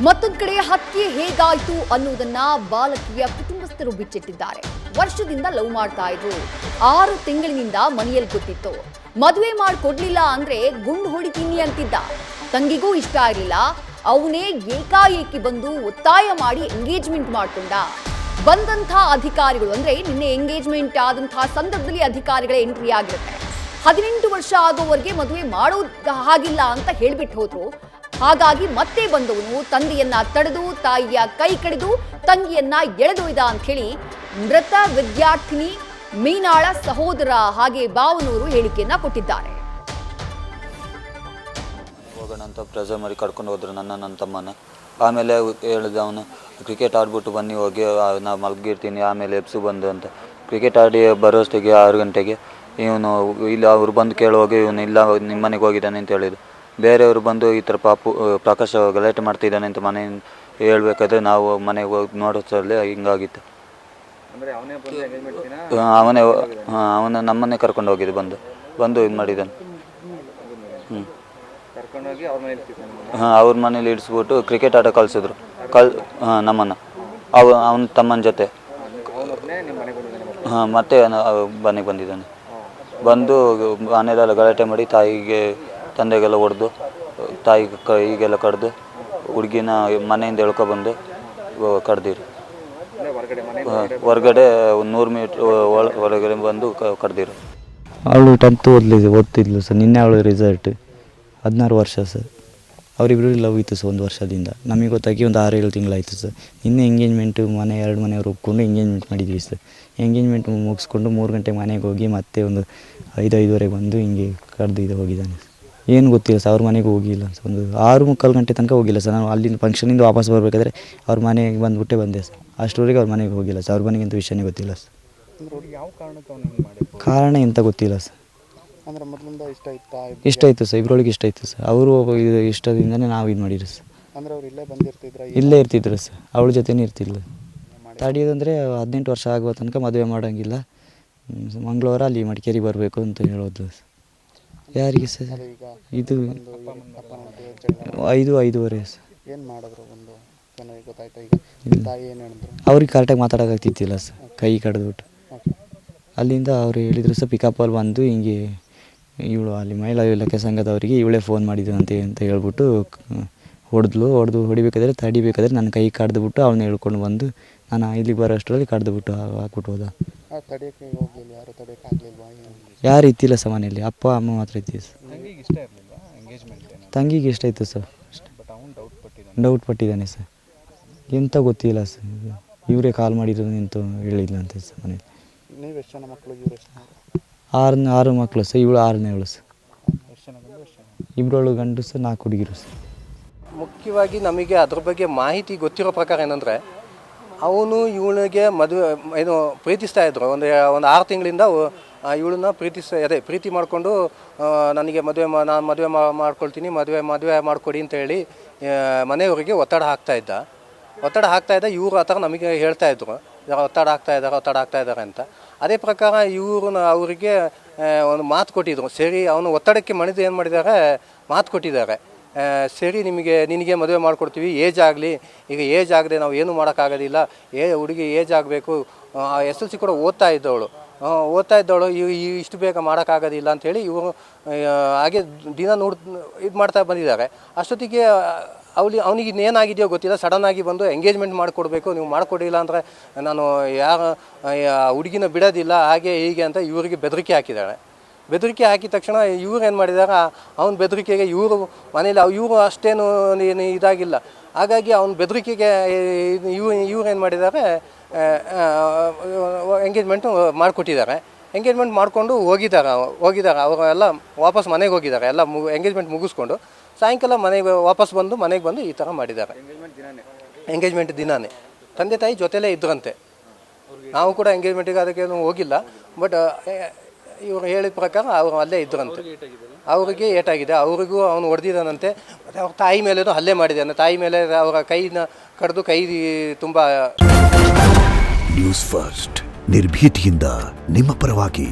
ಮತ್ತೊಂದು ಕಡೆ ಹತ್ಯೆ ಹೇಗಾಯಿತು ಅನ್ನೋದನ್ನ ಬಾಲಕಿಯ ಕುಟುಂಬಸ್ಥರು ಬಿಚ್ಚಿಟ್ಟಿದ್ದಾರೆ. ವರ್ಷದಿಂದ ಲವ್ ಮಾಡ್ತಾ ಇದ್ರು, 6 ತಿಂಗಳಿನಿಂದ ಮನೆಯಲ್ಲಿ ಗೊತ್ತಿತ್ತು. ಮದುವೆ ಮಾಡಿಕೊಡ್ಲಿಲ್ಲ ಅಂದ್ರೆ ಗುಂಡು ಹೊಡಿತೀನಿ ಅಂತಿದ್ದ. ತಂಗಿಗೂ ಇಷ್ಟ ಇರಲಿಲ್ಲ. ಅವನೇ ಏಕಾಏಕಿ ಬಂದು ಒತ್ತಾಯ ಮಾಡಿ ಎಂಗೇಜ್ಮೆಂಟ್ ಮಾಡ್ಕೊಂಡ. ಬಂದಂಥ ಅಧಿಕಾರಿಗಳು ಅಂದ್ರೆ ನಿನ್ನೆ ಎಂಗೇಜ್ಮೆಂಟ್ ಆದಂತಹ ಸಂದರ್ಭದಲ್ಲಿ ಅಧಿಕಾರಿಗಳ ಎಂಟ್ರಿ ಆಗಿರುತ್ತೆ. 18 ವರ್ಷ ಆಗೋವರೆಗೆ ಮದುವೆ ಮಾಡೋದು ಹಾಗಿಲ್ಲ ಅಂತ ಹೇಳ್ಬಿಟ್ಟು ಹೋದ್ರು. ಹಾಗಾಗಿ ಮತ್ತೆ ಬಂದವನು ತಂದೆಯನ್ನ ತಡೆದು ತಾಯಿಯ ಕೈ ಕಡಿದು ತಂಗಿಯನ್ನ ಎಳೆದೊಯ್ದ ಅಂತ ಹೇಳಿ ಮೃತ ವಿದ್ಯಾರ್ಥಿನಿ ಮೀನಾಳ ಸಹೋದರ ಹಾಗೆ ಬಾವನೂರು ಹೇಳಿಕೆಯನ್ನ ಕೊಟ್ಟಿದ್ದಾರೆ. ಹೋಗೋಣ ಅಂತ ಪ್ರೆಸರ್ ಮಾಡಿ ಕರ್ಕೊಂಡು ಹೋದ್ರು ನನ್ನ ತಮ್ಮನ. ಆಮೇಲೆ ಹೇಳಿದ ಅವನು ಕ್ರಿಕೆಟ್ ಆಡ್ಬಿಟ್ಟು ಬನ್ನಿ ಹೋಗಿ ನಾ ಮಲಗಿರ್ತೀನಿ ಆಮೇಲೆ ಎಬ್ಸು ಬಂದು ಅಂತ. ಕ್ರಿಕೆಟ್ ಆಡಿ ಬರೋಷ್ಟಿಗೆ 6 ಗಂಟೆಗೆ ಇವನು ಇಲ್ಲ ಅವ್ರು ಬಂದು ಕೇಳುವಾಗ ಇವನು ಇಲ್ಲ ನಿಮ್ಮ ಮನೆಗೆ ಹೋಗಿದ್ದಾನೆ ಅಂತ ಹೇಳಿದ್ರು. ಬೇರೆಯವರು ಬಂದು ಈ ಥರ ಪ್ರಕಾಶ ಗಲಾಟೆ ಮಾಡ್ತಿದ್ದಾನೆ ಅಂತ ಮನೆ ಹೇಳ್ಬೇಕಾದ್ರೆ ನಾವು ಮನೆಗೆ ಹೋಗಿ ನೋಡೋದ್ರಲ್ಲಿ ಹಿಂಗಾಗಿತ್ತು. ಅವನ ನಮ್ಮನ್ನೇ ಕರ್ಕೊಂಡು ಹೋಗಿದ್ದು ಬಂದು ಇದು ಮಾಡಿದ್ದಾನೆ. ಅವ್ರ ಮನೇಲಿ ಇಡಿಸ್ಬಿಟ್ಟು ಕ್ರಿಕೆಟ್ ಆಟ ಕಳಿಸಿದ್ರು. ನಮ್ಮನ್ನು ಅವನ ತಮ್ಮನ ಜೊತೆ ಮತ್ತೆ ಮನೆಗೆ ಬಂದಿದ್ದಾನೆ. ಬಂದು ಮನೆಯಲ್ಲೆಲ್ಲ ಗಲಾಟೆ ಮಾಡಿ ತಂದೆಗೆಲ್ಲ ಹೊಡೆದು ತಾಯಿ ಕೈಗೆಲ್ಲ ಕಡ್ದು ಹುಡುಗಿನ ಮನೆಯಿಂದ ಎಳ್ಕೊಬಂದು ಕಡ್ದಿರು. ಹೊರಗಡೆ 100 ಮೀಟ್ರ್ ಹೊರಗಡೆ ಬಂದು ಕಡ್ದಿರು. ಅವಳು 10th ಓದ್ತಿದ್ಲು ಸರ್. ನಿನ್ನೆ ಅವಳು ರಿಸಲ್ಟ್ 16 ವರ್ಷ ಸರ್. ಅವರಿಬ್ಬರು ಲವ್ ಇತ್ತು ಸರ್ 1 ವರ್ಷದಿಂದ. ನಮಗೆ ಗೊತ್ತಾಗಿ ಒಂದು 6-7 ತಿಂಗಳಾಯಿತು ಸರ್. ನಿನ್ನೆ ಎಂಗೇಜ್ಮೆಂಟು 2 ಮನೆಯವರು ಒಪ್ಕೊಂಡು ಎಂಗೇಜ್ಮೆಂಟ್ ಮಾಡಿದ್ವಿ ಸರ್. ಎಂಗೇಜ್ಮೆಂಟ್ ಮುಗಿಸ್ಕೊಂಡು 3 ಗಂಟೆಗೆ ಮನೆಗೆ ಹೋಗಿ ಮತ್ತೆ ಒಂದು 5-5:30 ಬಂದು ಹಿಂಗೆ ಕಡ್ದು ಹೋಗಿದ್ದಾನೆ. ಏನು ಗೊತ್ತಿಲ್ಲ ಸರ್. ಅವ್ರ ಮನೆಗೆ ಹೋಗಿಲ್ಲ ಸರ್. ಒಂದು 6-3 ಗಂಟೆ ತನಕ ಹೋಗಿಲ್ಲ ಸರ್. ನಾನು ಅಲ್ಲಿಂದ ಫಂಕ್ಷನಿಂದ ವಾಪಸ್ ಬರಬೇಕಾದ್ರೆ ಅವ್ರ ಮನೆಗೆ ಬಂದುಬಿಟ್ಟೆ ಬಂದೆ ಸರ್. ಅಷ್ಟರವರೆಗೆ ಅವ್ರ ಮನೆಗೆ ಹೋಗಿಲ್ಲ ಸರ್. ಅವ್ರ ಮನೆಗೆ ಅಂತ ವಿಷಯನೇ ಗೊತ್ತಿಲ್ಲ ಸರ್. ಕಾರಣ ಎಂತ ಗೊತ್ತಿಲ್ಲ ಸರ್. ಇಷ್ಟ ಇತ್ತು ಸರ್. ಇಬ್ಬರೊಳಗೆ ಇಷ್ಟ ಇತ್ತು ಸರ್. ಅವರು ಇಷ್ಟದಿಂದನೇ ನಾವು ಇದು ಮಾಡಿದ್ರು ಸರ್. ಇಲ್ಲೇ ಇರ್ತಿದ್ರು ಸರ್. ಅವಳ ಜೊತೆನೇ ಇರ್ತಿಲ್ಲ. ತಡೆಯೋದಂದರೆ 18 ವರ್ಷ ಆಗುವ ತನಕ ಮದುವೆ ಮಾಡೋಂಗಿಲ್ಲ. ಮಂಗಳವಾರ ಅಲ್ಲಿ ಮಡಿಕೇರಿ ಬರಬೇಕು ಅಂತ ಹೇಳೋದು ಸರ್. ಯಾರಿಗೆ ಸರ್? ಇದು 5-5:30 ಸರ್. ಅವ್ರಿಗೆ ಕರೆಕ್ಟಾಗಿ ಮಾತಾಡೋಕ್ಕಾಗ್ತಿದ್ದಿಲ್ಲ ಸರ್. ಕೈ ಕಡ್ದುಬಿಟ್ಟು ಅಲ್ಲಿಂದ ಅವ್ರು ಹೇಳಿದ್ರು ಸರ್ ಪಿಕಪ್ಪಲ್ಲಿ ಬಂದು ಹಿಂಗೆ ಇವಳು ಅಲ್ಲಿ ಮಹಿಳಾ ಇಲಾಖೆ ಸಂಘದವರಿಗೆ ಇವಳೇ ಫೋನ್ ಮಾಡಿದ್ದಂತೆ ಅಂತ ಹೇಳ್ಬಿಟ್ಟು ಹೊಡಿಬೇಕಾದ್ರೆ ತಡಿಬೇಕಾದ್ರೆ ನನ್ನ ಕೈ ಕಡ್ದುಬಿಟ್ಟು ಅವನ್ನ ಹೇಳ್ಕೊಂಡು ಬಂದು ನಾನು ಇಲ್ಲಿಗೆ ಬರೋ ಅಷ್ಟರಲ್ಲಿ ಕಡ್ದುಬಿಟ್ಟು ಹಾಕ್ಬಿಟ್ಟು ಹೋದ. ಯಾರು ಇತ್ತಿಲ್ಲ ಸರ್ ಮನೆಯಲ್ಲಿ. ಅಪ್ಪ ಅಮ್ಮ ಮಾತ್ರ ಇದ್ದೀವಿ ಸರ್. ತಂಗಿಗೆ ಇಷ್ಟ ಇತ್ತು ಸರ್. Doubt ಪಟ್ಟಿದ್ದಾನೆ sir. ಎಂತ ಗೊತ್ತಿಲ್ಲ ಸರ್. ಇವರೇ ಕಾಲ್ ಮಾಡಿರೋದು ಎಂತ ಹೇಳಿಲ್ಲ ಅಂತ ಸರ್ ಮನೇಲಿ. 6 ಮಕ್ಕಳು ಸರ್. ಇವಳು 6ನೇವಳು ಸರ್. ಇಬ್ಬರೊಳು ಗಂಡು ಸರ್, 4 ಹುಡುಗಿರು ಸರ್. ಮುಖ್ಯವಾಗಿ ನಮಗೆ ಅದ್ರ ಬಗ್ಗೆ ಮಾಹಿತಿ ಗೊತ್ತಿರೋ ಪ್ರಕಾರ ಏನಂದರೆ ಅವನು ಇವಳಿಗೆ ಮದುವೆ ಏನು ಪ್ರೀತಿಸ್ತಾ ಇದ್ರು. ಒಂದು 6 ತಿಂಗಳಿಂದ ಇವಳನ್ನ ಪ್ರೀತಿ ಮಾಡಿಕೊಂಡು ನನಗೆ ನಾನು ಮದುವೆ ಮಾಡ್ಕೊಳ್ತೀನಿ, ಮದುವೆ ಮಾಡಿಕೊಡಿ ಅಂತ ಹೇಳಿ ಮನೆಯವರಿಗೆ ಒತ್ತಡ ಹಾಕ್ತಾಯಿದ್ದ. ಇವರು ಆ ಥರ ನಮಗೆ ಹೇಳ್ತಾಯಿದ್ರು, ಒತ್ತಡ ಆಗ್ತಾ ಇದ್ದಾರೆ ಅಂತ. ಅದೇ ಪ್ರಕಾರ ಇವರು ಅವರಿಗೆ ಒಂದು ಮಾತು ಕೊಟ್ಟಿದ್ರು. ಸರಿ, ಅವನು ಒತ್ತಡಕ್ಕೆ ಮಣಿದು ಏನು ಮಾಡಿದ್ದಾರೆ, ಮಾತು ಕೊಟ್ಟಿದ್ದಾರೆ. ಸರಿ, ನಿನಗೆ ಮದುವೆ ಮಾಡಿಕೊಡ್ತೀವಿ, ಏಜ್ ಆಗಲಿ. ಈಗ ಏಜ್ ಆಗದೆ ನಾವು ಏನೂ ಮಾಡೋಕ್ಕಾಗೋದಿಲ್ಲ. ಹುಡುಗಿ ಏಜ್ ಆಗಬೇಕು. SLC ಕೂಡ ಓದ್ತಾ ಇದ್ದವಳು ಇಷ್ಟು ಬೇಗ ಮಾಡೋಕ್ಕಾಗೋದಿಲ್ಲ ಅಂಥೇಳಿ ಇವರು ಹಾಗೆ ದಿನ ಇದು ಮಾಡ್ತಾ ಬಂದಿದ್ದಾರೆ. ಅಷ್ಟೊತ್ತಿಗೆ ಅವನಿಗೆ ಇನ್ನೇನಾಗಿದೆಯೋ ಗೊತ್ತಿಲ್ಲ, ಸಡನ್ನಾಗಿ ಬಂದು ಎಂಗೇಜ್ಮೆಂಟ್ ಮಾಡಿಕೊಡ್ಬೇಕು, ನೀವು ಮಾಡಿಕೊಡಿಲ್ಲ ಅಂದರೆ ನಾನು ಹುಡುಗಿನ ಬಿಡೋದಿಲ್ಲ, ಹಾಗೆ ಹೀಗೆ ಅಂತ ಇವರಿಗೆ ಬೆದರಿಕೆ ಹಾಕಿದ್ದಾಳೆ. ಬೆದರಿಕೆ ಹಾಕಿದ ತಕ್ಷಣ ಇವ್ರು ಏನು ಮಾಡಿದ್ದಾರೆ, ಅವನ ಬೆದರಿಕೆಗೆ ಇವರು ಮನೇಲಿ ಇವರು ಅಷ್ಟೇನು ಇದಾಗಿಲ್ಲ. ಹಾಗಾಗಿ ಅವನ ಬೆದರಿಕೆಗೆ ಇವ್ರು ಏನು ಮಾಡಿದ್ದಾರೆ, ಎಂಗೇಜ್ಮೆಂಟು ಮಾಡಿಕೊಟ್ಟಿದ್ದಾರೆ. ಎಂಗೇಜ್ಮೆಂಟ್ ಮಾಡಿಕೊಂಡು ಹೋಗಿದ್ದಾರೆ. ಅವರೆಲ್ಲ ವಾಪಸ್ ಮನೆಗೆ ಹೋಗಿದ್ದಾರೆ. ಎಲ್ಲ ಎಂಗೇಜ್ಮೆಂಟ್ ಮುಗಿಸ್ಕೊಂಡು ಸಾಯಂಕಾಲ ವಾಪಸ್ ಬಂದು ಮನೆಗೆ ಬಂದು ಈ ಥರ ಮಾಡಿದ್ದಾರೆ. ಎಂಗೇಜ್ಮೆಂಟ್ ದಿನಾನೇ ತಂದೆ ತಾಯಿ ಜೊತೆಲೇ ಇದ್ರಂತೆ. ನಾವು ಕೂಡ ಎಂಗೇಜ್ಮೆಂಟಿಗೆ ಅದಕ್ಕೇನು ಹೋಗಿಲ್ಲ. ಬಟ್ ಇವರು ಹೇಳಿದ ಪ್ರಕಾರ ಅವರು ಅಲ್ಲೇ ಇದ್ರಂತೆ. ಅವರಿಗೆ ಏಟಾಗಿದೆ, ಅವರಿಗೂ ಅವನು ಹೊಡೆದಿದ್ದಾನಂತೆ. ಮತ್ತು ಅವ್ರ ತಾಯಿ ಮೇಲೇನೂ ಹಲ್ಲೆ ಮಾಡಿದ್ದಾನೆ. ತಾಯಿ ಮೇಲೆ ಅವರ ಕೈನ ಕಡಿದು ಕೈ ತುಂಬ. ನ್ಯೂಸ್ ಫಸ್ಟ್ ನಿರ್ಭೀತಿಯಿಂದ ನಿಮ್ಮ ಪರವಾಗಿ.